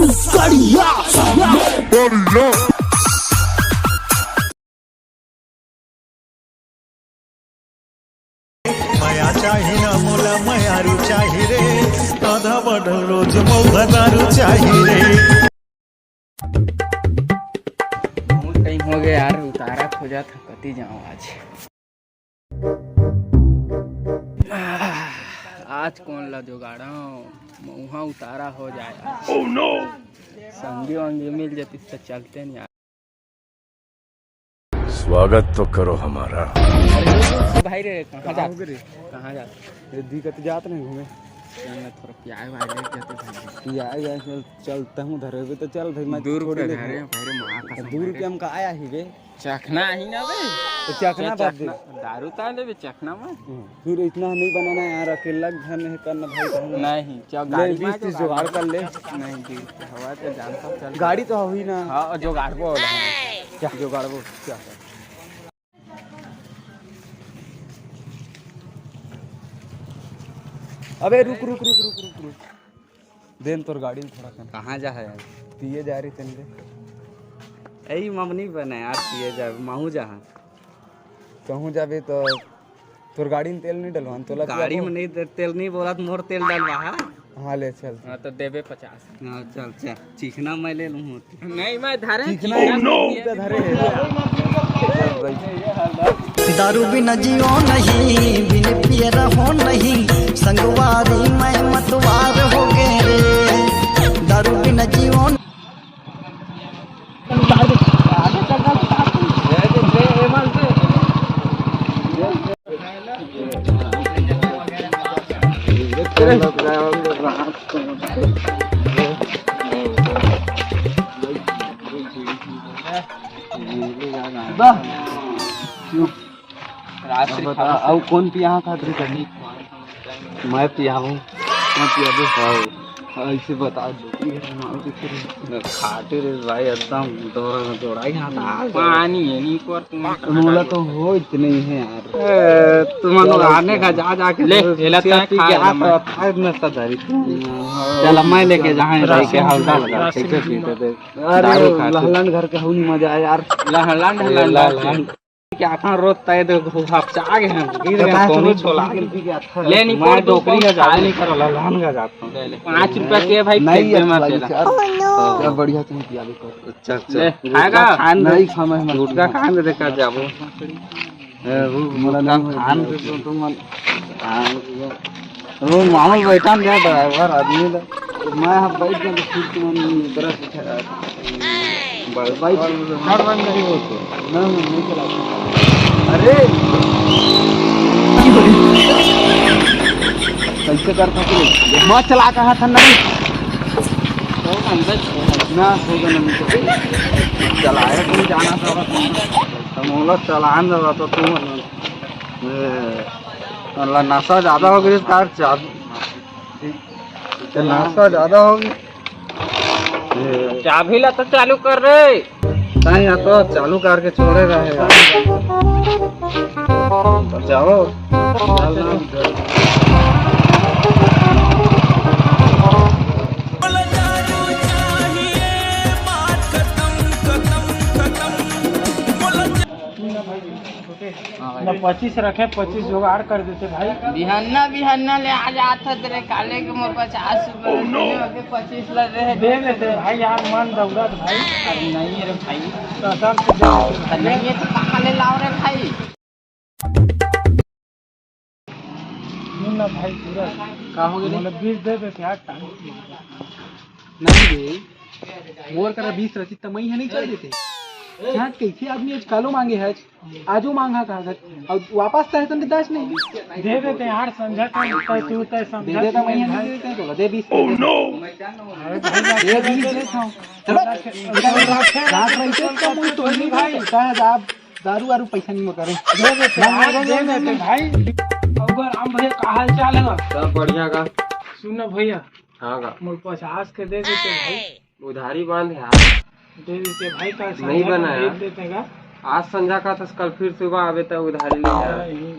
मया चाही ना मोला मयारू चाही रे आधा बढ़ल रोज मौदारू चाही रे। टाइम हो गया यार, उतारा खोजा था कती जाऊँ आज। आज कौन ला जुगाड़ा वहाँ उतारा हो जाए। oh, no! संगी वांगी मिल जाती तो चलते नहीं यार। स्वागत तो करो हमारा। भाई रे कहाँ जाते रे? कहाँ जाते? दिक्कत जात नहीं घूमे थोड़ा प्याज भाई ले जाते भाई। या चलता हूँ धरे भी तो चल भाई मैं दूर छोड़ पे ले धरे भाई रे माँ का दूर के हम का आया ही बे चखना ही ना बे तो चखना बात दे दारू ता ले बे चखना में फिर इतना नहीं बनाना यार अकेला घर नहीं करना भाई नहीं चल गाड़ी में 20-30 जुगाड़ कर ले नहीं दी हवा तो जानता चल गाड़ी तो हुई ना। हाँ जुगाड़ वो क्या जुगाड़ वो क्या अबे रुक रुक रुक रुक रुक रुक देन तोर गाड़ी में थोड़ा कहाँ जा है यार? पिए जा रही तेरे यही मम्मी बने यार पिए जा महू जा कहूँ जाबे तो तोर गाड़ी में तेल नहीं डलवान तो गाड़ी में नहीं तेल नहीं बोला तो मोर तेल डलवा है। हाँ ले चल। हाँ तो देबे 50। हाँ चल चल चिकना मैं ले लूँ नहीं मैं धरे चिकना पे धरे है दारू बिना जियो नहीं बिन पिए रहो नहीं संगवारी मैं मतवार हो गए रे दारू बिना जियो अब कौन पिया था मैं पिया हूँ मैं पिया ऐसे बता दो खाते रे भाई एकदम दौड़ा पानी है नहीं पर मोला तो हो इतने ही है यार तुम लोग आने का जा जाके ले लेता है चल मैं लेके जाए के हल्का लगा कैसे पीते थे। अरे लहलन घर के हुई मजा आया यार लहलन क्या अपन रोज तय दे आप चाह गए हैं गिर गए कोनो छोला ले नहीं कोई डोकरी का जा नहीं करो लहलन का जाता हूं 5 रुपया के भाई नहीं मत देना क्या बढ़िया तुम पिया दे अच्छा ले खाएगा खान नहीं खाना है गुटका खान दे का जाबो वो मोला नाम खान दे तो तुम वो मामा बैठा दे ड्राइवर आदमी मैं हम बैठ के फिर तुम ब्रश उठा बाइक हर बंद नहीं होते नहीं चलाता। अरे कैसे करता तू मैं चला कहा था नहीं तो अंदर ना होगा नहीं चलाया तुम जाना था मोला चलान दवा तो तुम अल्लाह नशा ज़्यादा हो गई कार नशा ज़्यादा होगी चाबी ला तो चालू कर रे नहीं तो चालू करके छोड़ेगा है तो जाओ ना 25 रखे 25 जुगाड़ कर देते भाई। बिहाना ले आ जाता तेरे काले के मोर 50 रुपए 25 ला रहे दे देते भाई यार मन दौड़त भाई नहीं रे भाई कसम से दे देते नहीं है तो कहाँ ले लाओ रे भाई ना भाई पूरा का हो गया मतलब 20 दे देते यार नहीं दे मोर करा 20 रसीद तो मई है नहीं चल देते यहाँ कैसे आदमी आज कालो मांगे है आजो मांगा कागज और वापस चाहे तो दास नहीं दे देते यार समझा तू तय समझा दे देता मैं नहीं देते तो दे 20 अरे भाई दे 20 दे खाओ चलो रात रहते तो मुझे तो नहीं भाई शायद आप दारू वारू पैसा नहीं करे दे देते भाई। अगर हम भैया का हाल चाल है सब बढ़िया का सुनो भैया हाँ का मुझे 50 के दे देते भाई उधारी बांध है दे देते भाई का नहीं बनाया देते का आज संध्या का तो कल फिर सुबह आवे तो उधारी नहीं है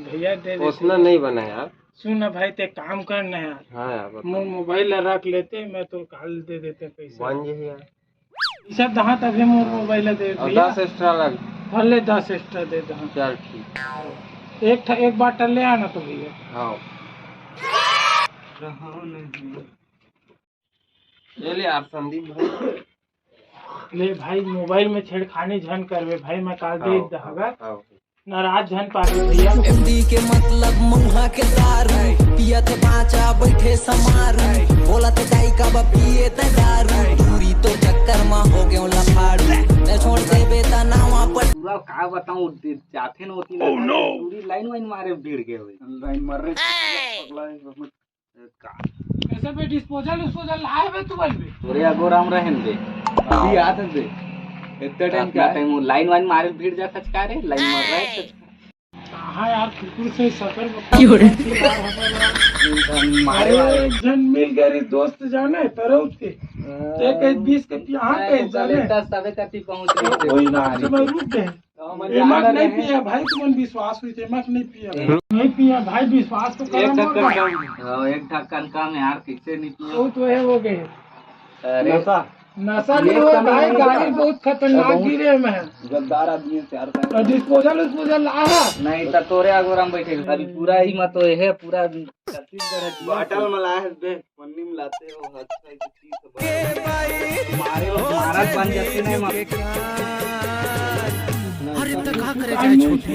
भैया दे देते उतना नहीं बना यार सुन ना भाई, ते काम करना है यार। हाँ यार मोबाइल रख लेते, मैं तो कल दे देते पैसे। बन जे यार सब दहा तभी मोर मोबाइल दे और भैया। 10 एक्स्ट्रा लग। भले 10 एक्स्ट्रा दे दहा। चल ठीक। एक बार ले आना तो भैया। हाँ ले ले यार संदीप भाई ले भाई, मोबाइल में छेड़खानी झन करवे भाई, मैं काल दे दहागा। हाँ नाराज झन पावे भैया। एमडी के मतलब मुंहा के दारू पिया थे बाचा बैठे समारू बोला थे दाई का पिए थे दारू दूरी तो चक्कर में हो गयो लफाड़ू मैं छोड़ दे बेटा नावा पर पूरा का बताऊं, जाते न होती ना पूरी लाइन वाइन मारे भीड़ के हुए लाइन मार रहे ऐसे पे डिस्पोजल लाए बे तू बोल बे। तोरे अगोराम रहन दे अभी आते थे इतने टाइम क्या है टाइम लाइन वाइन मारे भीड़ जा खचका रे लाइन मार रहा है हाँ यार, कुकुर से सफर मारे अरे जन मिल गए दोस्त जाने तरह के एक 20 के यहाँ पे जाने सबे तक पहुंच रहे कोई ना मैं रुक गए। एमक नहीं पिया भाई, तुमन विश्वास हुई एमक नहीं पिया नहीं पिया भाई, विश्वास तो एक करना ढक्कन एक ढक्कन कम यार, किससे नहीं पिया तो है हो गए। अरे नशा नहीं हुआ भाई, गाड़ी बहुत खतरनाक गिरे में। गद्दार आदमी प्यार का डिस्पोजल लाया नहीं तो तोरे अगोराम बैठे अभी पूरा ही मत है पूरा छत्तीसगढ़ बाटल में लाए बे पन्नी में लाते हो हाथ से चीज मारे महाराज बन जाते नहीं मत अरे तो का करे जाए छोटे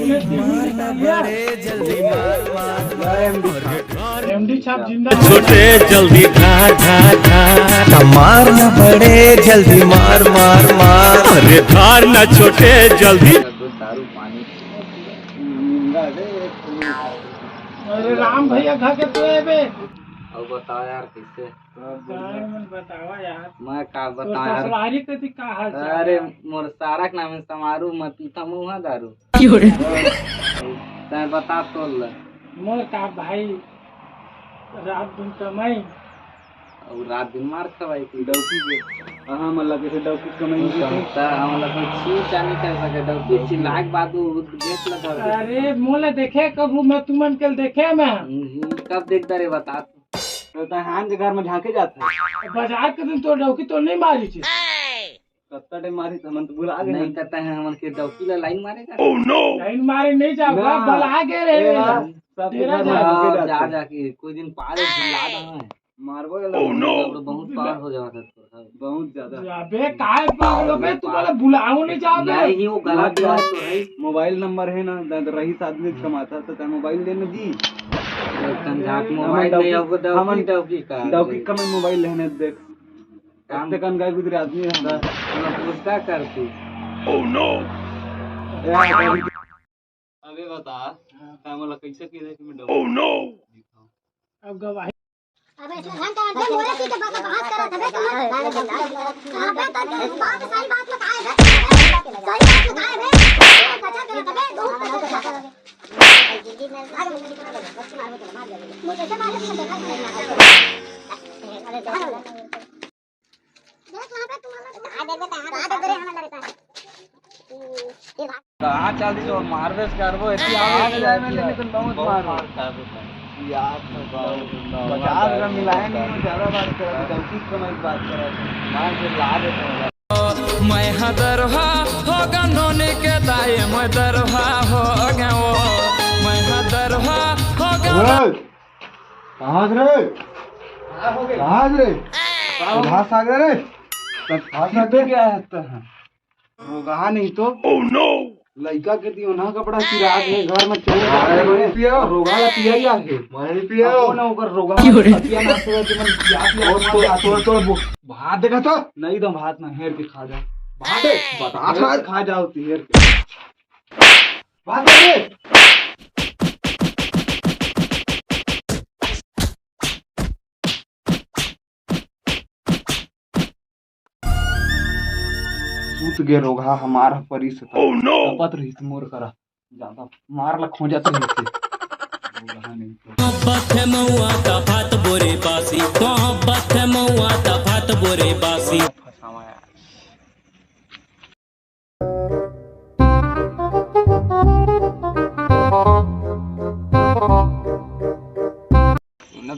एमडी छाप जिंदा छोटे जल्दी धार धार धार मार न बड़े जल्दी मार मार मार अरे धार न छोटे जल्दी दारू पानी अरे राम भैया खा के तो बे। अब बताओ यार किससे बतावा यार, मैं का तो बताऊं यार। ससुरारी कति का हाल चाल? अरे मोर सारा के नाम समारू मत पीता मुँह दारू तै बता तो ल मोर का भाई रात दिन कमाई और रात दिन मार खवाई कोई डौकी के हाँ मतलब कैसे डौकी कमाएंगे हम लोग छू नहीं कर सके डौकी चिल्लाक बात देख लगा। अरे मोला देखे कबू मैं तुमन के देखे मैं कब देखता रे बता तो हान के घर में झांके जाता है बाजार के दिन तो डौकी तो नहीं मारी थी। कत्ता टाइम मारी तो मन तो बुला गए नहीं करता है हमन के डौकी ला लाइन मारेगा लाइन मारे नहीं जाऊंगा, बला के रे सब तेरा घर में जा- झांके जा जाते जाके कोई दिन पार झिला है मारबो बहुत पार हो जाता है बहुत ज्यादा अबे काय पागल बे, तू बोला बुलाऊं नहीं जाओगे। नहीं वो गला दिया तो है मोबाइल नंबर है ना रईस आदमी कमाता तो मोबाइल लेने दी कंजाक मोबाइल नहीं अब डौकी डौकी का डौकी का मैं मोबाइल लेने देख काम ते कन गाय गुजरे आदमी है पूछता कर तू अबे बता कामला कैसे की है कि मैं डौकी अब गवाही अबे इसमें घंटा घंटे मोरे की बात बात कर रहा था बे तुम अबे तो बात सारी बात में काय है सारी बात में काय है अच्छा कर रहा था बे दो जिंदगी में आगे मुझे कितना लगा बच्चे मार के मार दिया मुझे से मार के देखा अरे देख वहां पे तुम्हारा आ दे बेटा आ दे रे हमें लगता है कहां चल दी और मारवेस करबो इतनी आगे जाए में लेकिन बहुत मार यार 50 ग्राम मिलाए नहीं ज्यादा बात कर रहा डौकी कमाई बात कर रहा मार के ला देते मैं हदरहा हो गनोने के दाए मैं दरहा हो गयो मैं हदरहा हो गयो कहां रे कहां रे घास आ गए रे घास आ गए क्या है रोगा नहीं तो ओह नो लड़का के दियो ना कपड़ा चिरा के घर में चोर पियो रोगा ला पिया ही आके मारे पियो ना ऊपर रोगा पिया ना तो कि मन याद और तो भात देखा तो नहीं तो भात ना हेर के खा जा भात खा जाओ हेर के भात दे सूत गे रोगा हमारा परिस पत रही मोर करा ज्यादा मार ला खो जाता है रोगा नहीं तो मोहब्बत है मऊआ का भात बोरे बासी मोहब्बत है मऊआ का भात बोरे बासी फसावा यार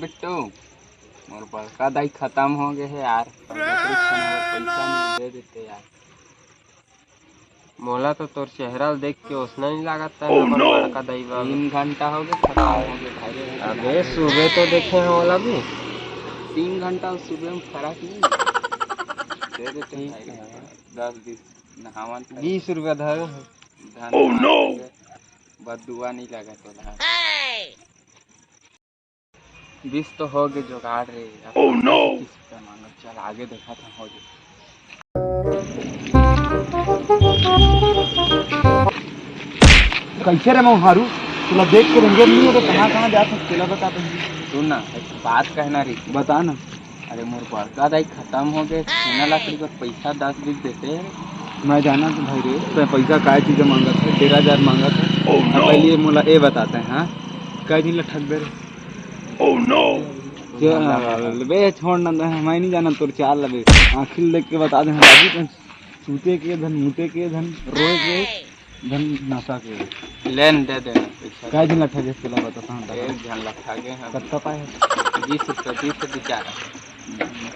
बिट्टू मोर बड़का दाई खत्म हो गए है यार, पैसा नहीं दे देते यार। मोला तो तोर चेहरा देख के उसना नहीं लागता है बड़का दाई बा। 3 घंटा हो गए खत्म हो गए भाई। अबे सुबह तो देखे हैं ओला भी 3 घंटा सुबह में फर्क नहीं दे देते हैं भाई। 10-20 नहावन 20 रुपया धर। बदुआ नहीं लगा तो 20 तो हो गए जुगाड़ रे। मांगो चल आगे देखा था हो गए। कैसे रे मैं हारू तुला देख के रंगे नहीं हो कहाँ जा सकते बता सुन ना एक बात कहना रही बता ना। अरे मोर बड़का दाई खत्म हो गए 6 लाख रुपये पैसा 10-20 देते हैं। मैं जाना तो भाई रे तो पैसा काय चीज़ मांगा था 13,000 मांगा था। पहले मोला ये बताते हैं हाँ काय दिन ठग दे रे। बे छोड़ ना मैं नहीं जाना तोर चाल लबे आखिर देख के बता दे राजू सूते के धन मुते के धन रोए के धन नासा के लेन दे देना पैसा। काय दिन ठगे तुला बताता हूँ 1 लाख ठगे हैं। कत्ता पाए 20 रुपये बेचारा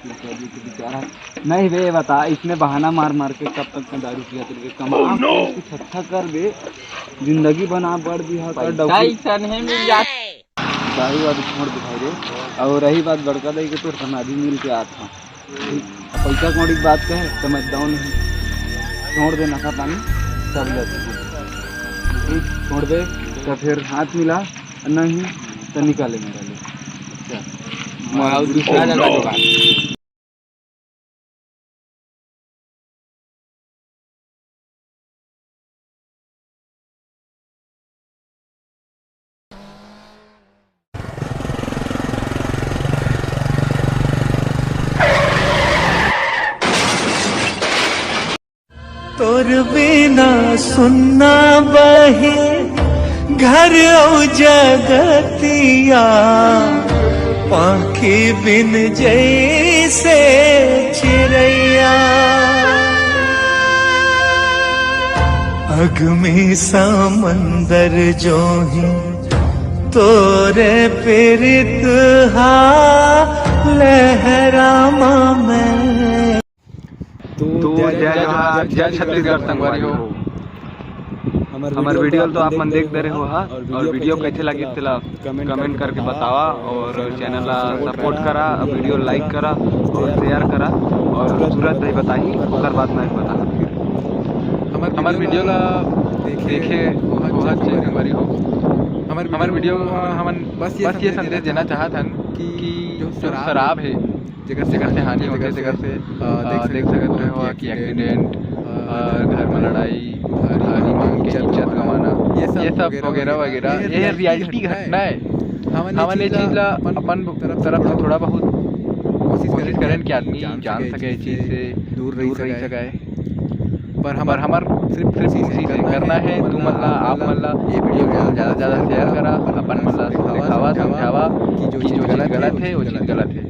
बेचारा नहीं बे बता इसने बहाना मार मार के कब तक में दारू पिया तेरे कमा कुछ अच्छा कर दे जिंदगी बना बढ़ दी है पैसा नहीं मिल जाता दारू वारू छोड़ दिखाई दे। और रही बात बड़का दाई के तो समाधि मिल के आता पैसा कौड़ी की बात कहे समझदाओ नहीं छोड़ दे नशा पानी सब लेते छोड़ दे तो फिर हाथ मिला नहीं तो निकाले मेरा ले दूसरा जगह जुगाड़। तोर बिना सुनना बहे घर औ जगतिया पाखी बिन जैसे चिड़ैया अग में समंदर जो ही तोरे प्रीत हा लहरामा में। तो जय छत्तीसगढ़ संगवारी हो हमारे वीडियो तो आप मन देख दे रहे हो हाँ और वीडियो कैसे लगी तेला कमेंट करके बतावा और चैनल ला सपोर्ट करा वीडियो लाइक करा और शेयर करा और सूरत भाई बताही उसके बाद मैं बता हमारे वीडियो ला देखे संगवारी हो हमारे वीडियो हम बस ये संदेश देना चाहत हन कि जो शराब है जगह से हानि होती है जगह से देख सकते हो कि एक्सीडेंट घर में लड़ाई हानि मांग के इज्जत गंवाना ये सब वगैरह वगैरह ये रियलिटी घटना है। हमने ये चीज़ ला अपन तरफ से थोड़ा बहुत कोशिश करें कि आदमी जान सके इस चीज़ से दूर रह सके पर हमार सिर्फ इसी से करना है। तू मतलब आप मतलब ये वीडियो ज़्यादा शेयर करा अपन मतलब दिखावा समझावा कि जो चीज़ गलत है वो चीज़ गलत है।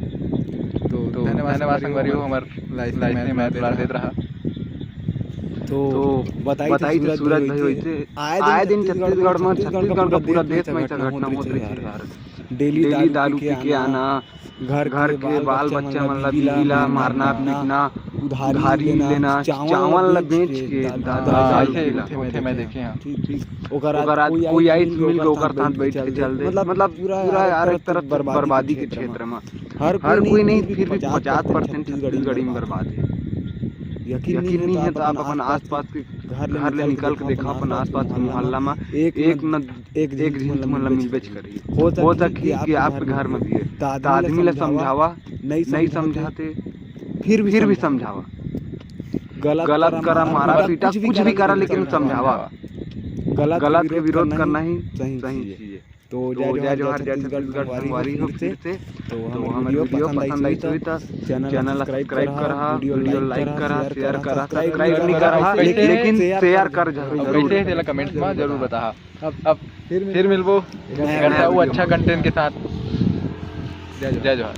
तो धन्यवाद संगवारी हो हमारे लाइफ में मैं दुलार देता रहा। तो बताई तो सूरज भाई होते आए दिन छत्तीसगढ़ का पूरा देश में घटना होत रही है। डेली दारू पी के आना घर के बाल बच्चा मतलब बीला मारना पीटना उधारी लेना चावल ला बेच के ऐसे मैं देखे हैं ओकर कोई आई मिल के ओकर साथ बैठ के चल दे मतलब पूरा यार एक तरफ बर्बादी के क्षेत्र में हर कोई नहीं फिर भी 50% छत्तीसगढ़ी में बर्बाद है। यकीन नहीं है तो आप अपन आसपास के घर ले निकल के देखा अपन आसपास के मोहल्ला में एक जिंद मतलब मिलबेच करिए हो सके कि आपके घर में भी है तो आदमी ले समझावा नहीं समझाते फिर भी समझावा गलत करा मारा पीटा कुछ भी करा लेकिन समझावा गलत के विरोध करना ही सही चीज है। तो जय जोहार जय छत्तीसगढ़ संगवारी हो फिर से तो हमारे वीडियो पसंद आई तो चैनल सब्सक्राइब करा वीडियो लाइक करा शेयर करा सब्सक्राइब नहीं करा लेकिन शेयर कर जरूर कैसे कमेंट में जरूर बता। अब फिर मिलबो वो अच्छा कंटेंट के साथ। जय जोहार।